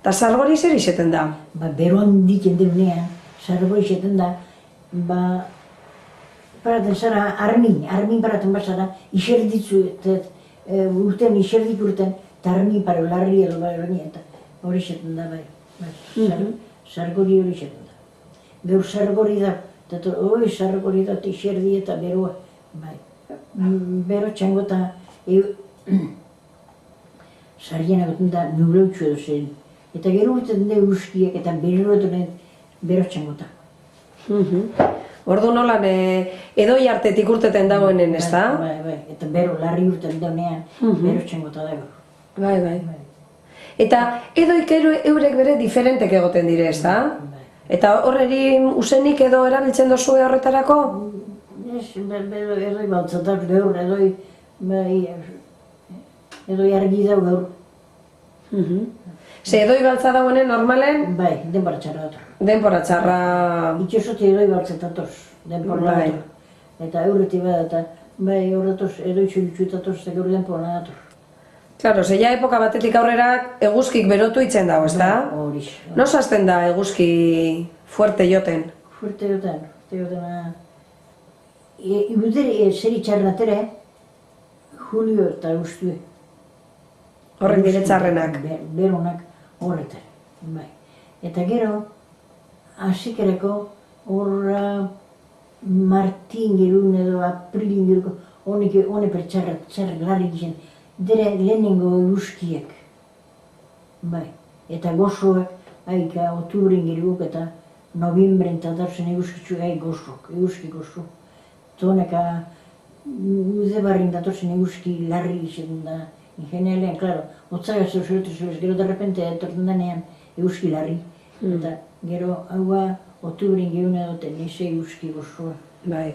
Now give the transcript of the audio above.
Eta sargori zer izeten da? Bero handiken deunean, sargori izeten da, paraten zara armin paraten bazara, iserditzu, urten, iserdik urten, eta armin paro, larri edo eta hori izeten da, sargori hori izeten da. Bero sargori da, sargori da, iserdi eta beroa, bero txango eta sargena goten da nubleutxu edo zen. Eta gero urten da euskiek eta berro duen bero txango eta. Ordu nolan edoi artetik urteten dagoenen, ez da? Bai, eta bero larri urten daunean bero txango eta dago. Bai. Eta edoik eurek bere diferentek egoten dire, ez da? Eta horreri usenik edo erabiltzen dozue horretarako? Edoi baltzatak gaur, edoi argi dau gaur. Ze edoi baltza dagoenen normalen? Bai, denbora txarra dator. Denbora txarra... Itxosoti edoi baltzatatoz, denbora dator. Eta eurreti bat, eta bai horretoz edoi txulitxuetatoz, eta gaur denbora dator. Claro, zeia epoka batetik aurrera eguzkik berotu itzen dago, ez da? Horiz. Noz hasten da eguzki fuerte joten? Fuerte joten, Ibuderi zer itxarratera, julio eta guztue. Horren bide txarrenak. Beronak horretan, bai. Eta gero, hasikerako horra martin gerun edo aprilin geruko, hone per txarrak larri gizien, dere lehenengo euskiek, bai. Eta gozoak, haika otubrin geruk eta noviembren eta darzen euskitzu gai gozok, euski gozo. Toneka ude barrin datorzen euski larri gizien da, ingenealean, klaro, otzaga zuzurtu gero de repente etorten danean euski larri. Eta gero haua otubrin geuna duten eze euski gozoa. Bai.